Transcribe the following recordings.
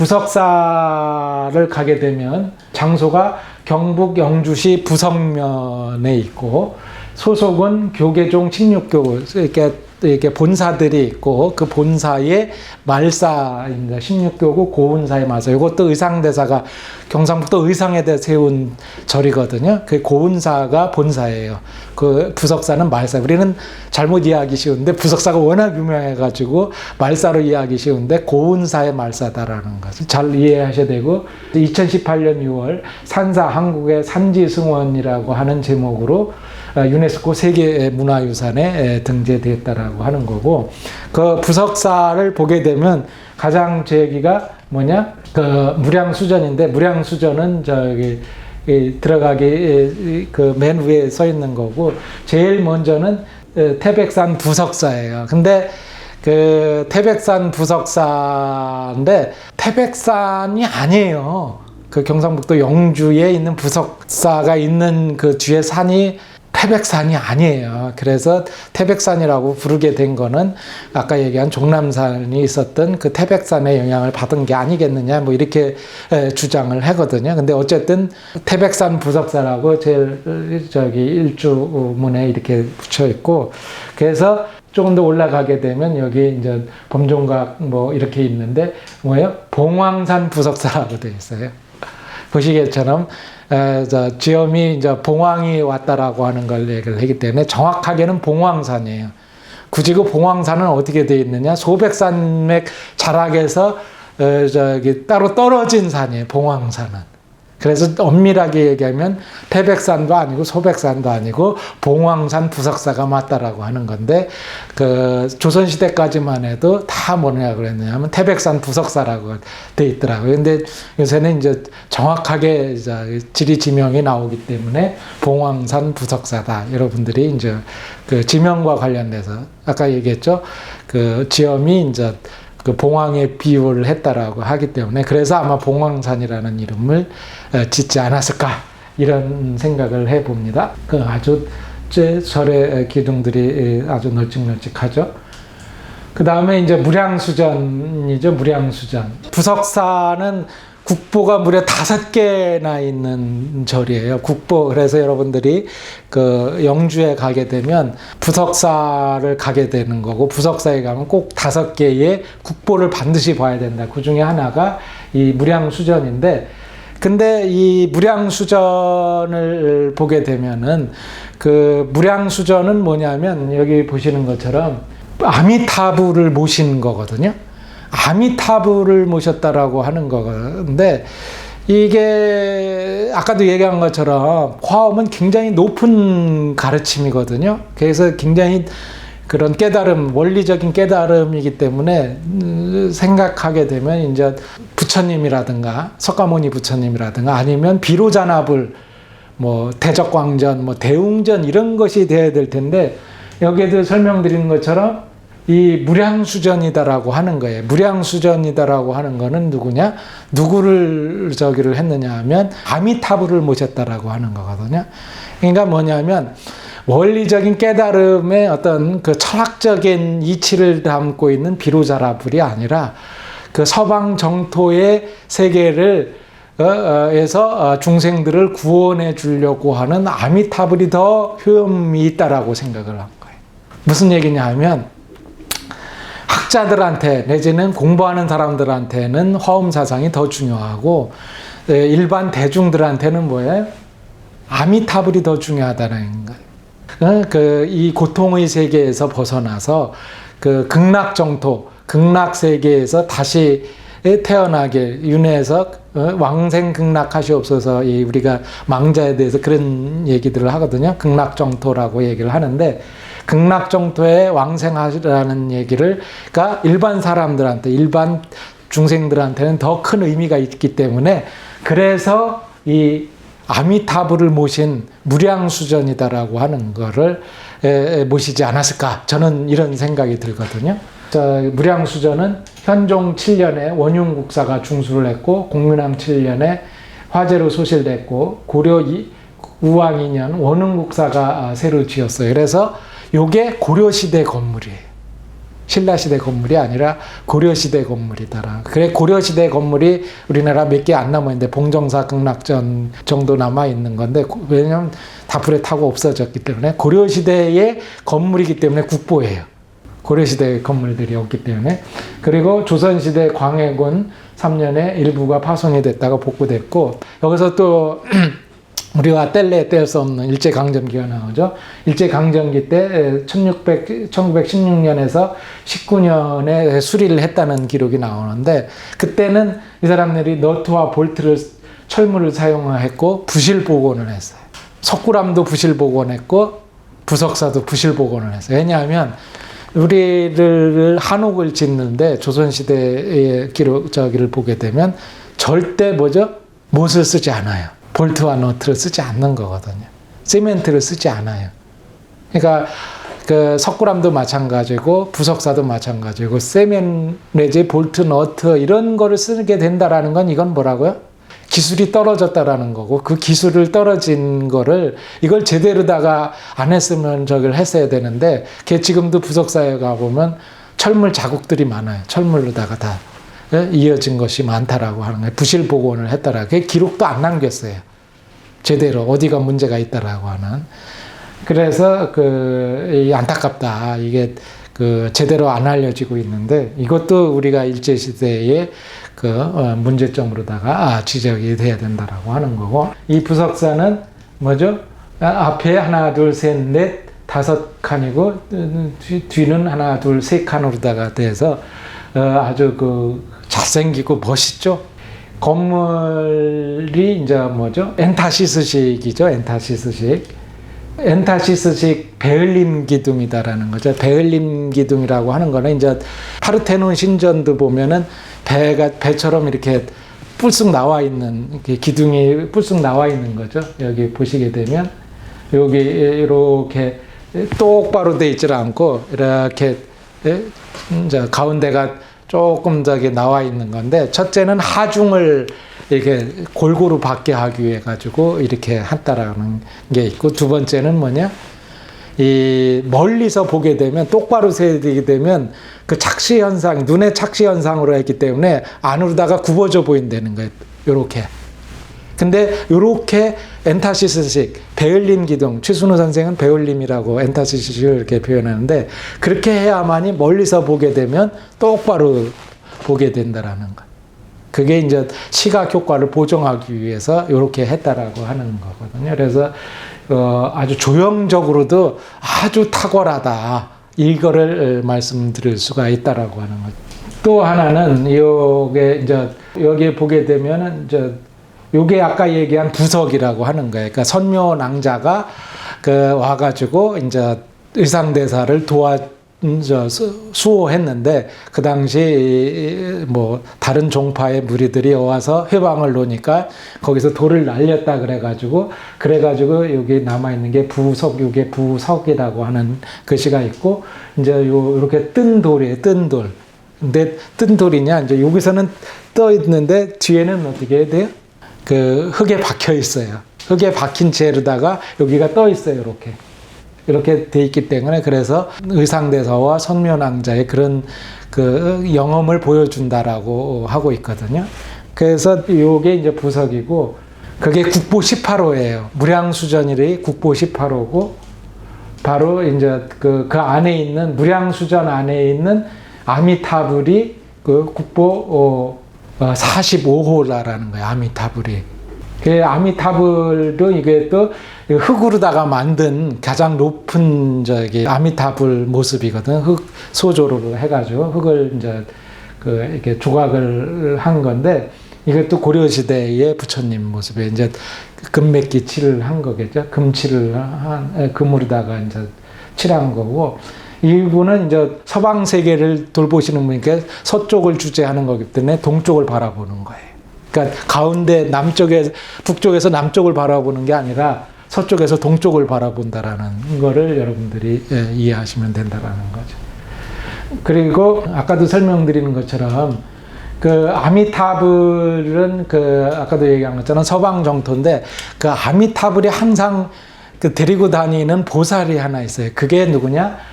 부석사를 가게 되면 장소가 경북 영주시 부석면에 있고 소속은 교계종 칭육교 이렇게 본사들이 있고 그 본사의 말사입니다. 16교구 고운사의 말사. 이것도 의상대사가 경상북도 의상에다 세운 절이거든요. 그 고운사가 본사예요. 그 부석사는 말사. 우리는 잘못 이해하기 쉬운데 부석사가 워낙 유명해가지고 말사로 이해하기 쉬운데 고운사의 말사다라는 것을 잘 이해하셔야 되고 2018년 6월 산사 한국의 산지승원이라고 하는 제목으로 유네스코 세계문화유산에 등재되었다라고 하는 거고 그 부석사를 보게 되면 가장 제 얘기가 뭐냐 그 무량수전인데 무량수전은 저기 들어가기 그 맨 위에 써 있는 거고 제일 먼저는 태백산 부석사예요. 근데 그 태백산 부석사인데 태백산이 아니에요. 그 경상북도 영주에 있는 부석사가 있는 그 뒤에 산이 태백산이 아니에요. 그래서 태백산이라고 부르게 된 거는 아까 얘기한 종남산이 있었던 그 태백산의 영향을 받은 게 아니겠느냐 뭐 이렇게 주장을 하거든요. 근데 어쨌든 태백산 부석사라고 제일 저기 일주문에 이렇게 붙여 있고 그래서 조금 더 올라가게 되면 여기 이제 범종각 뭐 이렇게 있는데 뭐예요? 봉황산 부석사라고 되어 있어요. 보시기처럼 지엄이 이제 봉황이 왔다라고 하는 걸 얘기를 하기 때문에 정확하게는 봉황산이에요. 굳이 그 봉황산은 어떻게 되어 있느냐? 소백산맥 자락에서 저기 따로 떨어진 산이에요. 봉황산은. 그래서 엄밀하게 얘기하면 태백산도 아니고 소백산도 아니고 봉황산 부석사가 맞다라고 하는 건데 그 조선시대까지만 해도 다 뭐냐 그랬냐 하면 태백산 부석사라고 돼 있더라고요. 근데 요새는 이제 정확하게 이제 지리 지명이 나오기 때문에 봉황산 부석사다. 여러분들이 이제 그 지명과 관련돼서 아까 얘기했죠. 그 지엄이 이제 그 봉황에 비유를 했다라고 하기 때문에 그래서 아마 봉황산이라는 이름을 짓지 않았을까 이런 생각을 해봅니다. 그 아주 절의 기둥들이 아주 널찍널찍하죠. 그 다음에 이제 무량수전이죠. 무량수전. 부석사는 국보가 무려 5개나 있는 절이에요. 국보. 그래서 여러분들이 그 영주에 가게 되면 부석사를 가게 되는 거고 부석사에 가면 꼭 5개의 국보를 반드시 봐야 된다. 그 중에 하나가 이 무량수전인데 근데 이 무량수전을 보게 되면은 그 무량수전은 뭐냐면 여기 보시는 것처럼 아미타불을 모신 거거든요. 아미타불을 모셨다라고 하는 거건데 이게 아까도 얘기한 것처럼 화엄은 굉장히 높은 가르침이거든요. 그래서 굉장히 그런 깨달음, 원리적인 깨달음이기 때문에 생각하게 되면 이제 부처님이라든가 석가모니 부처님이라든가 아니면 비로자나불, 뭐 대적광전, 뭐 대웅전 이런 것이 돼야 될 텐데 여기에도 설명드리는 것처럼 이 무량수전이다라고 하는 거예요. 무량수전이다라고 하는 거는 누구냐? 누구를 저기를 했느냐 하면 아미타불을 모셨다라고 하는 거거든요. 그러니까 뭐냐면 원리적인 깨달음의 어떤 그 철학적인 이치를 담고 있는 비로자나불이 아니라 그 서방 정토의 세계를 에서 중생들을 구원해 주려고 하는 아미타불이 더 효험이 있다라고 생각을 한 거예요. 무슨 얘기냐 하면 학자들한테 내지는 공부하는 사람들한테는 화엄 사상이 더 중요하고 일반 대중들한테는 뭐예요? 아미타불이 더 중요하다는 거예요. 이 고통의 세계에서 벗어나서 그 극락정토, 극락세계에서 다시 태어나게 윤회에서 왕생극락하시옵소서. 우리가 망자에 대해서 그런 얘기들을 하거든요. 극락정토라고 얘기를 하는데 극락정토에 왕생하라는 얘기를 그러니까 일반 사람들한테 일반 중생들한테는 더 큰 의미가 있기 때문에 그래서 이 아미타불을 모신 무량수전이다라고 하는 거를 모시지 않았을까 저는 이런 생각이 들거든요. 무량수전은 현종 7년에 원흉국사가 중수를 했고 공민왕 7년에 화재로 소실됐고 고려 우왕 2년 원흥국사가 새로 지었어요. 그래서 요게 고려시대 건물이에요. 신라시대 건물이 아니라 고려시대 건물이더라. 그래 고려시대 건물이 우리나라 몇 개 안 남아있는데 봉정사 극락전 정도 남아있는 건데 왜냐하면 다 불에 타고 없어졌기 때문에 고려시대의 건물이기 때문에 국보예요. 고려시대 건물들이 없기 때문에. 그리고 조선시대 광해군 3년에 일부가 파손이 됐다가 복구됐고 여기서 또 우리가 뗄 수 없는 일제강점기가 나오죠. 일제강점기 때 1916년에서 19년에 수리를 했다는 기록이 나오는데 그때는 이 사람들이 너트와 볼트를 철물을 사용했고 부실 복원을 했어요. 석굴암도 부실 복원했고 부석사도 부실 복원을 했어요. 왜냐하면 우리를 한옥을 짓는데 조선시대의 저기를 보게 되면 절대 못을 쓰지 않아요. 볼트와 너트를 쓰지 않는 거거든요. 시멘트를 쓰지 않아요. 그러니까 그 석굴암도 마찬가지고 부석사도 마찬가지고 세멘 내지 볼트, 너트 이런 거를 쓰게 된다라는 건 이건 뭐라고요? 기술이 떨어졌다라는 거고 그 기술을 떨어진 거를 이걸 제대로다가 안 했으면 저걸 했어야 되는데 지금도 부석사에 가보면 철물 자국들이 많아요. 철물로다가 다 이어진 것이 많다라고 하는 거예요. 부실 복원을 했다라. 그 기록도 안 남겼어요. 제대로 어디가 문제가 있다라고 하는. 그래서 안타깝다. 이게 제대로 안 알려지고 있는데 이것도 우리가 일제 시대의 문제점으로다가 지적이 돼야 된다라고 하는 거고 이 부석사는 뭐죠? 앞에 하나, 둘, 셋, 넷, 5칸이고 뒤는 하나, 둘, 3칸으로다가 돼서 아주 잘생기고 멋있죠. 건물이 이제 뭐죠? 엔타시스식이죠. 엔타시스식 베을림 기둥이다라는 거죠. 베을림 기둥이라고 하는 거는 이제 파르테논 신전도 보면은 배처럼 이렇게 뿔쑥 나와 있는 기둥이 뿔쑥 나와 있는 거죠. 여기 보시게 되면 여기 이렇게 똑바로 돼 있지 않고 이렇게 이제 가운데가 조금 저기 나와 있는 건데 첫째는 하중을 이렇게 골고루 받게 하기 위해 가지고 이렇게 한다라는 게 있고 두 번째는 뭐냐? 이 멀리서 보게 되면 똑바로 세게 되면 그 착시 현상, 눈의 착시 현상으로 했기 때문에 안으로다가 굽어져 보인다는 거예요. 요렇게. 근데 요렇게 엔타시스식, 베을림 기둥, 최순호 선생은 베을림이라고 엔타시스식을 이렇게 표현하는데 그렇게 해야만이 멀리서 보게 되면 똑바로 보게 된다라는 거. 그게 이제 시각 효과를 보정하기 위해서 이렇게 했다라고 하는 거거든요. 그래서 아주 조형적으로도 아주 탁월하다. 이거를 말씀드릴 수가 있다라고 하는 거죠. 또 하나는 요게 이제 여기에 보게 되면은 이제 요게 아까 얘기한 부석이라고 하는 거예요. 그러니까 선묘낭자가 와가지고 이제 의상대사를 수호했는데 그 당시 뭐 다른 종파의 무리들이 와서 회방을 놓으니까 거기서 돌을 날렸다 그래가지고 여기 남아 있는 게 부석, 요게 부석이라고 하는 글씨가 있고 이제 요렇게 뜬 돌이에요. 뜬 돌. 근데 뜬 돌이냐 이제 여기서는 떠 있는데 뒤에는 어떻게 해야 돼요? 흙에 박혀 있어요. 흙에 박힌 채로다가 여기가 떠 있어요. 이렇게 돼 있기 때문에 그래서 의상대사와 선묘낭자의 그런 영험을 보여준다라고 하고 있거든요. 그래서 요게 이제 부석이고 그게 국보 18호예요. 무량수전일의 국보 18호고 바로 이제 그 안에 있는 무량수전 안에 있는 아미타불이 국보 45호라는 거예요. 아미타불이. 그 아미타불도 이게 또 흙으로다가 만든 가장 높은 아미타불 모습이거든. 흙 소조로 해가지고 흙을 이제 이렇게 조각을 한 건데 이것도 고려시대의 부처님 모습에 이제 금맥기 칠을 한 거겠죠. 금칠을 금으로다가 이제 칠한 거고. 이분은 이제 서방 세계를 돌보시는 분이니까 서쪽을 주재하는 거기 때문에 동쪽을 바라보는 거예요. 그러니까 가운데 북쪽에서 남쪽을 바라보는 게 아니라 서쪽에서 동쪽을 바라본다라는 거를 여러분들이 이해하시면 된다라는 거죠. 그리고 아까도 설명드리는 것처럼 아미타불은 아까도 얘기한 것처럼 서방 정토인데 아미타불이 항상 데리고 다니는 보살이 하나 있어요. 그게 누구냐?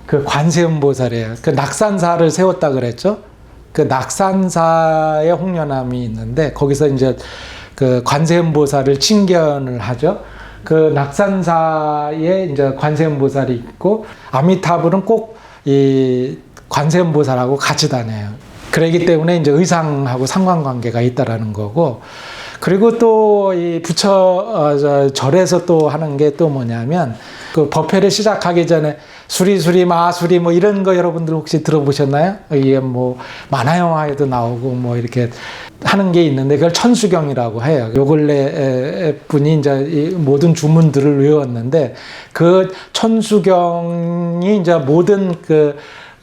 그 관세음보살이에요. 그 낙산사를 세웠다 그랬죠. 그 낙산사의 홍련암이 있는데 거기서 이제 그 관세음보살을 칭견을 하죠. 그 낙산사에 이제 관세음보살이 있고 아미타불은 꼭 이 관세음보살하고 같이 다녀요. 그러기 때문에 이제 의상하고 상관관계가 있다라는 거고, 그리고 또 이 부처 절에서 또 하는 게 또 뭐냐면 그 법회를 시작하기 전에 수리수리 마수리 뭐 이런 거 여러분들 혹시 들어보셨나요? 이게 뭐 만화 영화에도 나오고 뭐 이렇게 하는 게 있는데 그걸 천수경이라고 해요. 요 근래 분이 이제 이 모든 주문들을 외웠는데 그 천수경이 이제 모든 그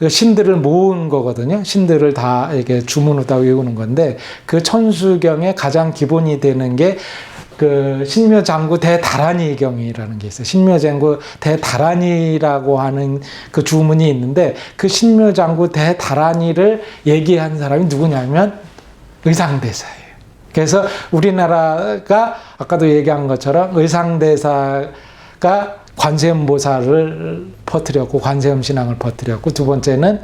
신들을 모은 거거든요. 신들을 다 이렇게 주문을 다 외우는 건데 그 천수경의 가장 기본이 되는 게 그 신묘장구 대다란이경이라는 게 있어요. 신묘장구 대다란이라고 하는 그 주문이 있는데 그 신묘장구 대다란이를 얘기한 사람이 누구냐면 의상대사예요. 그래서 우리나라가 아까도 얘기한 것처럼 의상대사가 관세음보살을 퍼뜨렸고 관세음신앙을 퍼뜨렸고, 두 번째는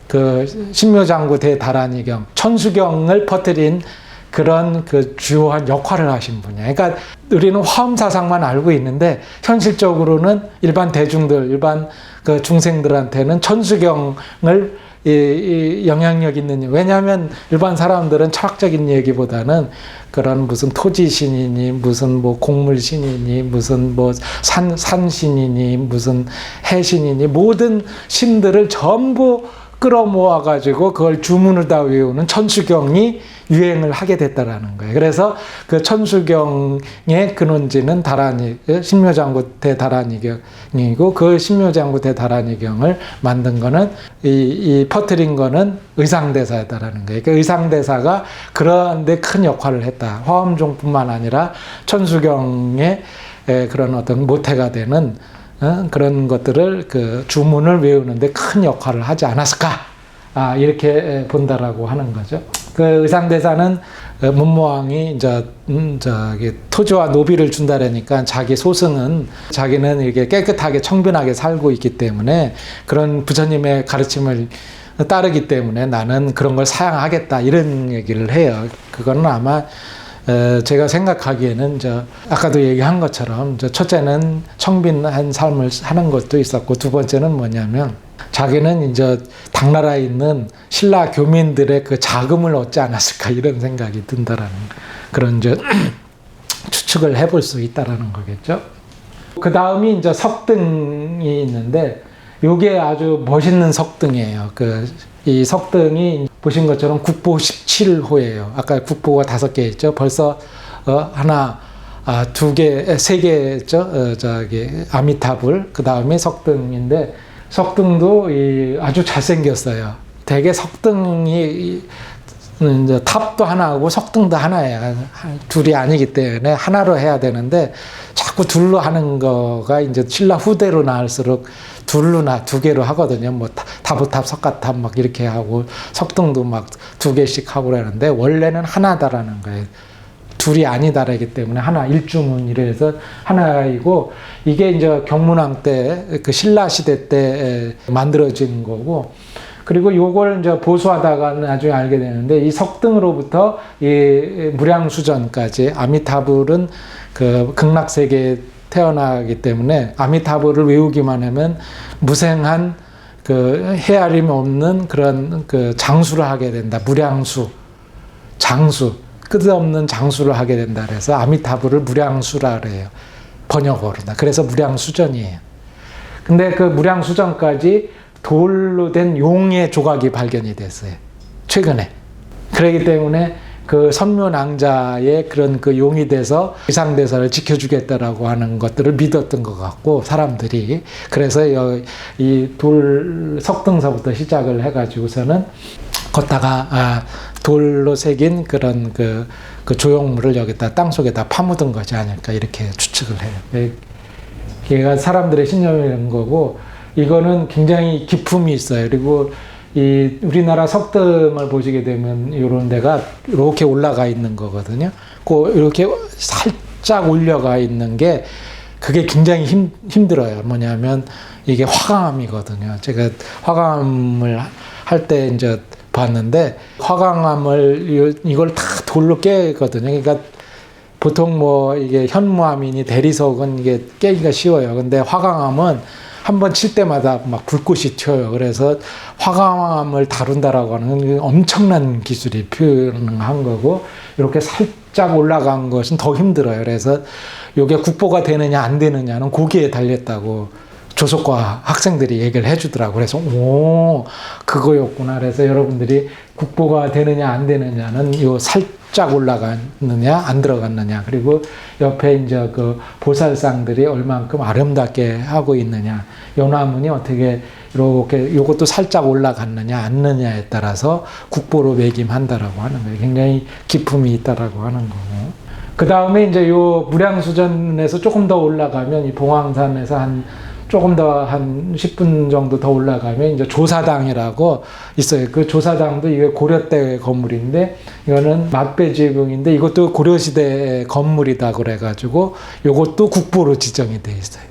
그 신묘장구 대다란이경 천수경을 퍼뜨린 그런 그 주요한 역할을 하신 분이에요. 그러니까 우리는 화엄사상만 알고 있는데 현실적으로는 일반 대중들, 일반 그 중생들한테는 천수경을 이 영향력 있는, 왜냐하면 일반 사람들은 철학적인 얘기보다는 그런 무슨 토지신이니 무슨 뭐 곡물신이니 무슨 뭐 산신이니 무슨 해신이니 모든 신들을 전부 끌어모아 가지고 그걸 주문을 다 외우는 천수경이 유행을 하게 됐다라는 거예요. 그래서 그 천수경의 근원지는 다란이, 신묘장구 대다란이경이고 그 신묘장구 대다란이경을 만든 거는 이 퍼뜨린 거는 의상대사였다라는 거예요. 그 의상대사가 그런데 큰 역할을 했다. 화엄종뿐만 아니라 천수경의 그런 어떤 모태가 되는 그런 것들을 그 주문을 외우는데 큰 역할을 하지 않았을까? 이렇게 본다라고 하는 거죠. 그 의상대사는 문무왕이 이제 토지와 노비를 준다라니까 자기 소승은 자기는 이렇게 깨끗하게 청빈하게 살고 있기 때문에 그런 부처님의 가르침을 따르기 때문에 나는 그런 걸 사양하겠다 이런 얘기를 해요. 그거는 아마 제가 생각하기에는 아까도 얘기한 것처럼 첫째는 청빈한 삶을 하는 것도 있었고, 두 번째는 뭐냐면 자기는 이제 당나라에 있는 신라 교민들의 그 자금을 얻지 않았을까 이런 생각이 든다라는 그런 이제 추측을 해볼 수 있다라는 거겠죠. 그 다음이 이제 석등이 있는데 요게 아주 멋있는 석등이에요. 이 석등이 보신 것처럼 국보 17호예요. 아까 국보가 5개 있죠. 벌써 하나, 2개, 3개 있죠. 아미타불, 그 다음에 석등인데 석등도 아주 잘생겼어요. 되게 석등이 이제 탑도 하나고 석등도 하나예요. 둘이 아니기 때문에 하나로 해야 되는데 자꾸 둘로 하는 거가 이제 신라 후대로 나올수록 둘로나 2개로 하거든요. 뭐 다보탑, 석가탑 막 이렇게 하고 석등도 막 2개씩 하고 그러는데 원래는 하나다라는 거예요. 둘이 아니다라기 때문에 하나, 일주문 이래서 하나이고, 이게 이제 경문왕 때 그 신라 시대 때 만들어진 거고, 그리고 요걸 이제 보수하다가 나중에 알게 되는데 이 석등으로부터 이 무량수전까지 아미타불은 그 극락세계에 태어나기 때문에 아미타불을 외우기만 하면 무생한 그 헤아림이 없는 그런 그 장수를 하게 된다. 무량수, 장수, 끝없는 장수를 하게 된다. 그래서 아미타불을 무량수라 그래요. 번역어로다. 그래서 무량수전이에요. 근데 그 무량수전까지 돌로 된 용의 조각이 발견이 됐어요. 최근에. 그렇기 때문에 그 선묘낭자의 그런 그 용이 돼서 의상대사를 지켜주겠다라고 하는 것들을 믿었던 것 같고, 사람들이. 그래서 이 돌 석등서부터 시작을 해가지고서는 걷다가 돌로 새긴 그런 그 조형물을 여기다 땅속에다 파묻은 것이 아닐까 이렇게 추측을 해요. 걔가 사람들의 신념이라는 거고, 이거는 굉장히 기품이 있어요. 그리고 이 우리나라 석등을 보시게 되면 이런 데가 이렇게 올라가 있는 거거든요. 이렇게 살짝 올려가 있는 게 그게 굉장히 힘들어요. 뭐냐면 이게 화강암이거든요. 제가 화강암을 할 때 이제 봤는데 화강암을 이걸 다 돌로 깨거든요. 그러니까 보통 뭐 이게 현무암이니 대리석은 이게 깨기가 쉬워요. 근데 화강암은 한번 칠 때마다 막 불꽃이 튀어요. 그래서 화강암을 다룬다라고 하는 건 엄청난 기술이 필요한 거고, 이렇게 살짝 올라간 것은 더 힘들어요. 그래서 이게 국보가 되느냐 안 되느냐는 거기에 달렸다고 조속과 학생들이 얘기를 해주더라고요. 그래서 오, 그거였구나. 그래서 여러분들이 국보가 되느냐 안 되느냐는 요 살짝 올라갔느냐 안 들어갔느냐, 그리고 옆에 이제 그 보살상들이 얼만큼 아름답게 하고 있느냐, 연화문이 어떻게 이렇게 요것도 살짝 올라갔느냐 안느냐에 따라서 국보로 매김한다라고 하는 거예요. 굉장히 기품이 있다라고 하는 거고. 그 다음에 이제 요 무량수전에서 조금 더 올라가면 이 봉황산에서 조금 더 한 10분 정도 더 올라가면 이제 조사당이라고 있어요. 그 조사당도 이게 고려 때 건물인데, 이거는 맛배지붕인데 이것도 고려시대 건물이다 그래가지고 요것도 국보로 지정이 돼 있어요.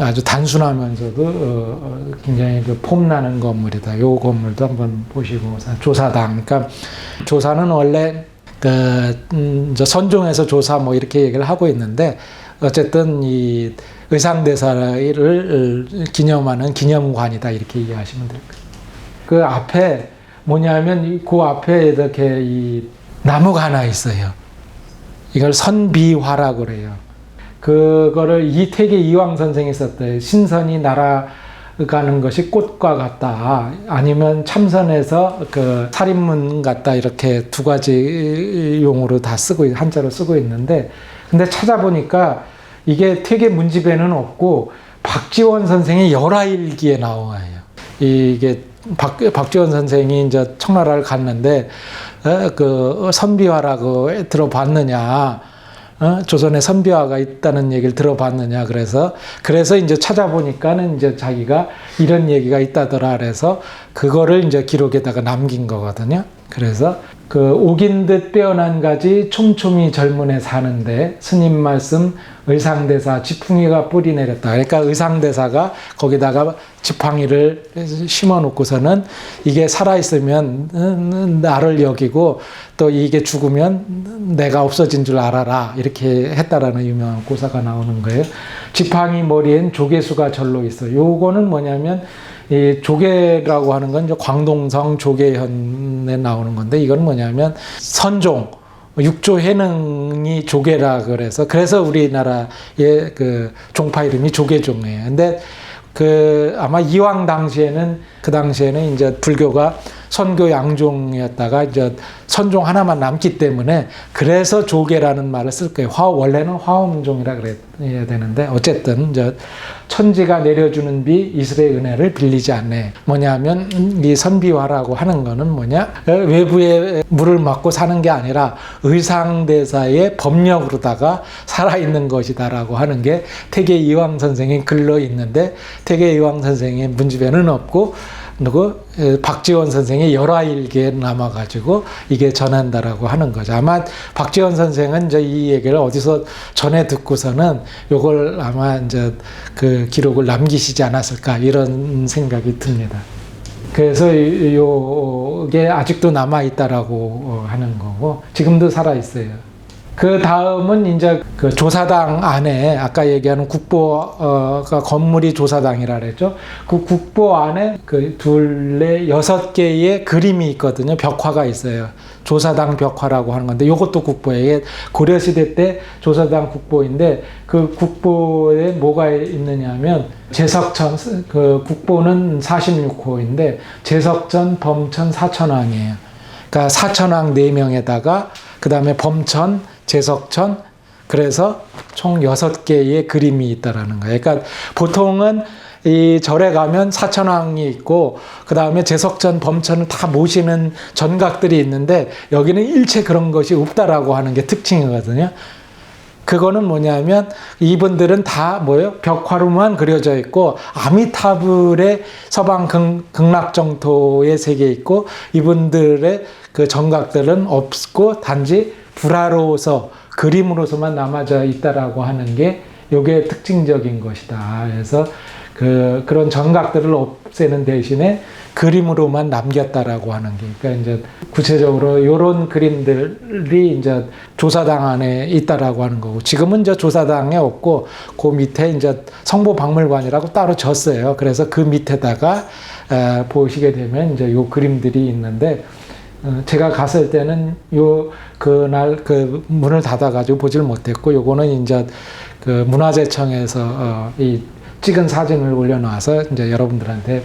아주 단순하면서도 굉장히 그 폼나는 건물이다. 요 건물도 한번 보시고. 조사당. 그러니까 조사는 원래 저 선종에서 조사 뭐 이렇게 얘기를 하고 있는데, 어쨌든 이 의상대사를 기념하는 기념관이다 이렇게 이해하시면 될 거예요. 그 앞에 뭐냐면 그 앞에 이렇게 이 나무가 하나 있어요. 이걸 선비화라고 그래요. 그거를 이태계 이황 선생이 썼대요. 신선이 날아가는 것이 꽃과 같다. 아니면 참선에서 그 살인문 같다. 이렇게 두 가지 용어로 다 쓰고, 한자로 쓰고 있는데, 근데 찾아보니까 이게 퇴계 문집에는 없고 박지원 선생의 열하일기에 나와요. 이게 박지원 선생이 이제 청나라를 갔는데 그 선비화라고 들어봤느냐, 조선에 선비화가 있다는 얘기를 들어봤느냐, 그래서 이제 찾아보니까는 이제 자기가 이런 얘기가 있다더라, 그래서 그거를 이제 기록에다가 남긴 거거든요. 그래서 그 옥인 듯 빼어난 가지 촘촘히 젊은애 사는데 스님 말씀 의상대사 지풍이가 뿌리 내렸다. 그러니까 의상대사가 거기다가 지팡이를 심어 놓고서는 이게 살아있으면 나를 여기고 또 이게 죽으면 내가 없어진 줄 알아라, 이렇게 했다라는 유명한 고사가 나오는 거예요. 지팡이 머리엔 조개수가 절로 있어. 요거는 뭐냐면 이 조개라고 하는 건 이제 광동성 조개현에 나오는 건데, 이건 뭐냐면 선종, 육조 해능이 조개라 그래서 우리나라의 그 종파 이름이 조계종이에요. 근데 그 아마 이황 당시에는, 그 당시에는 이제 불교가 선교 양종이었다가 이제 선종 하나만 남기 때문에 그래서 조계라는 말을 쓸 거예요. 원래는 화엄종이라 그래야 되는데, 어쨌든 이제 천지가 내려주는 비 이슬의 은혜를 빌리지 않네. 뭐냐면 이 선비화라고 하는 거는 뭐냐, 외부에 물을 맞고 사는 게 아니라 의상대사의 법력으로다가 살아있는 것이다라고 하는 게 태계 이황 선생의 글로 있는데, 태계 이황 선생의 문집에는 없고 박지원 선생의 열화일기에 남아가지고 이게 전한다라고 하는 거죠. 아마 박지원 선생은 이제 이 얘기를 어디서 전해 듣고서는 요걸 아마 이제 그 기록을 남기시지 않았을까, 이런 생각이 듭니다. 그래서 요게 아직도 남아있다라고 하는 거고, 지금도 살아있어요. 그 다음은 이제 그 조사당 안에 아까 얘기하는 국보가 건물이 조사당이라 그랬죠. 그 국보 안에 그 둘레 6개의 그림이 있거든요. 벽화가 있어요. 조사당 벽화라고 하는 건데, 이것도 국보예요. 고려시대 때 조사당 국보인데, 그 국보에 뭐가 있느냐면 제석천, 그 국보는 46호인데 제석천, 범천, 사천왕이에요. 그러니까 사천왕 4명에다가 그 다음에 범천, 제석천, 그래서 총 6개의 그림이 있다라는 거예요. 그러니까 보통은 이 절에 가면 사천왕이 있고 그 다음에 제석천, 범천을 다 모시는 전각들이 있는데, 여기는 일체 그런 것이 없다라고 하는 게 특징이거든요. 그거는 뭐냐면 이분들은 다 뭐예요? 벽화로만 그려져 있고 아미타불의 서방 극락정토의 세계에 있고, 이분들의 그 정각들은 없고 단지 불화로서 그림으로서만 남아져 있다라고 하는 게 요게 특징적인 것이다. 그래서 그런 정각들을 없애는 대신에 그림으로만 남겼다라고 하는 게, 그러니까 이제 구체적으로 이런 그림들이 이제 조사당 안에 있다라고 하는 거고, 지금은 이제 조사당에 없고 그 밑에 이제 성보박물관이라고 따로 졌어요. 그래서 그 밑에다가 보시게 되면 이제 요 그림들이 있는데, 제가 갔을 때는 그날 그 문을 닫아가지고 보질 못했고, 요거는 이제 그 문화재청에서 이 찍은 사진을 올려놔서 이제 여러분들한테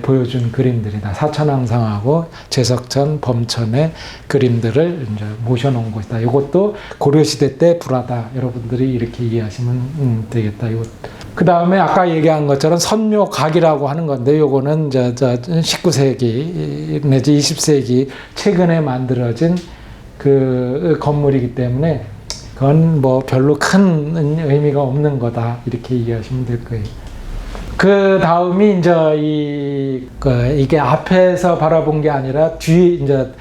보여준 그림들이다. 사천왕상하고 제석천, 범천의 그림들을 이제 모셔놓은 곳이다. 이것도 고려시대 때 불화다. 여러분들이 이렇게 이해하시면 되겠다. 그 다음에 아까 얘기한 것처럼 선묘각이라고 하는 건데, 요거는 19세기 내지 20세기 최근에 만들어진 그 건물이기 때문에 그건 뭐 별로 큰 의미가 없는 거다. 이렇게 이해하시면 될 거예요. 그 다음이 이제 이게 앞에서 바라본 게 아니라 이제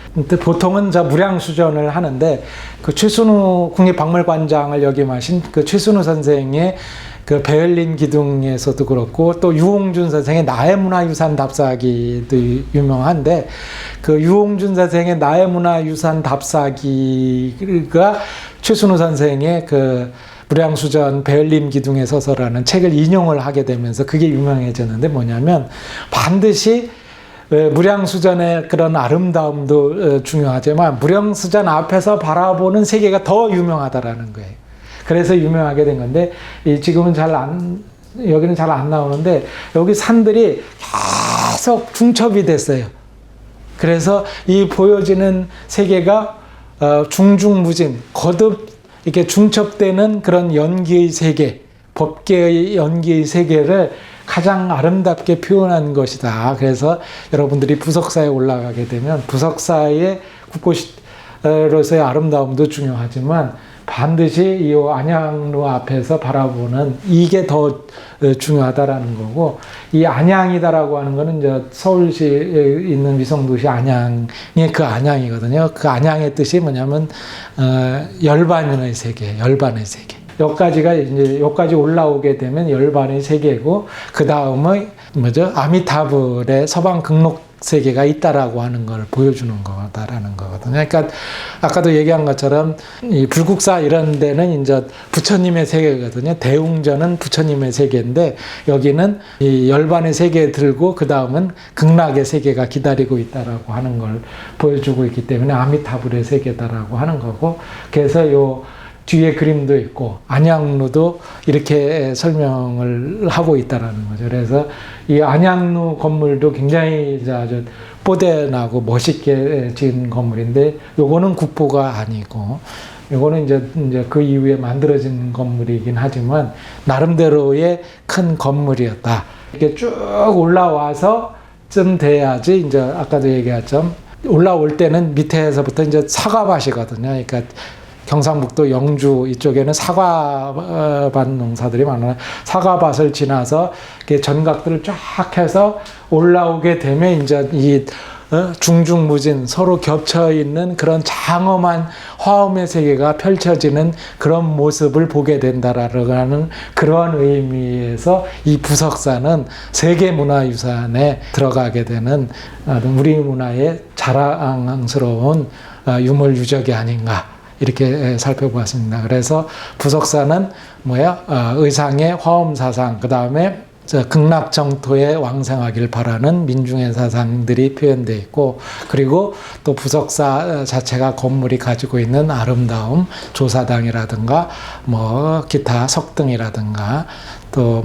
보통은 무량수전을 하는데, 그 최순우 국립박물관장을 역임하신 그 최순우 선생의 그 베를린 기둥에서도 그렇고, 또 유홍준 선생의 나의 문화유산 답사기도 유명한데, 그 유홍준 선생의 나의 문화유산 답사기가 최순우 선생의 그 무량수전 베를린 기둥에 서서라는 책을 인용을 하게 되면서 그게 유명해졌는데, 뭐냐면 반드시 무량수전의 그런 아름다움도 중요하지만 무량수전 앞에서 바라보는 세계가 더 유명하다라는 거예요. 그래서 유명하게 된 건데, 지금은 여기는 잘 안 나오는데, 여기 산들이 계속 중첩이 됐어요. 그래서 이 보여지는 세계가 중중무진, 거듭 이렇게 중첩되는 그런 연기의 세계, 법계의 연기의 세계를 가장 아름답게 표현한 것이다. 그래서 여러분들이 부석사에 올라가게 되면 부석사의 국고로서의 아름다움도 중요하지만 반드시 이 안양로 앞에서 바라보는 이게 더 중요하다라는 거고, 이 안양이다라고 하는 거는 이제 서울시에 있는 위성도시 안양의 그 안양이거든요. 그 안양의 뜻이 뭐냐면 열반의 세계, 열반의 세계. 여기까지 올라오게 되면 열반의 세계고, 그 다음에 아미타불의 서방 극록 세계가 있다라고 하는 걸 보여주는 거다라는 거거든요. 그러니까 아까도 얘기한 것처럼 이 불국사 이런 데는 이제 부처님의 세계거든요. 대웅전은 부처님의 세계인데, 여기는 이 열반의 세계 들고 그 다음은 극락의 세계가 기다리고 있다라고 하는 걸 보여주고 있기 때문에 아미타불의 세계다라고 하는 거고, 그래서 요 뒤에 그림도 있고 안양루도 이렇게 설명을 하고 있다라는 거죠. 그래서 이 안양루 건물도 굉장히 아주 뽀대나고 멋있게 지은 건물인데, 요거는 국보가 아니고, 요거는 이제 그 이후에 만들어진 건물이긴 하지만 나름대로의 큰 건물이었다. 이렇게 쭉 올라와서 좀 돼야지, 이제 아까도 얘기했죠. 올라올 때는 밑에서부터 이제 사과밭이거든요. 그러니까 경상북도 영주 이쪽에는 사과밭 농사들이 많아요. 사과밭을 지나서 전각들을 쫙 해서 올라오게 되면 이제 이 중중무진 서로 겹쳐 있는 그런 장엄한 화엄의 세계가 펼쳐지는 그런 모습을 보게 된다라는 그런 의미에서 이 부석사는 세계문화유산에 들어가게 되는 우리 문화의 자랑스러운 유물유적이 아닌가, 이렇게 살펴보았습니다. 그래서 부석사는 의상의 화엄사상, 그 다음에 극락정토에 왕생하길 바라는 민중의 사상들이 표현되어 있고, 그리고 또 부석사 자체가 건물이 가지고 있는 아름다움, 조사당이라든가 기타 석등이라든가 또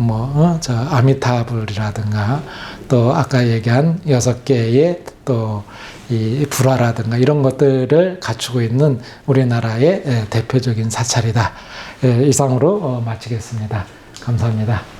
아미타불이라든가 또 아까 얘기한 6개의 또 이 불화라든가 이런 것들을 갖추고 있는 우리나라의 대표적인 사찰이다. 이상으로 마치겠습니다. 감사합니다.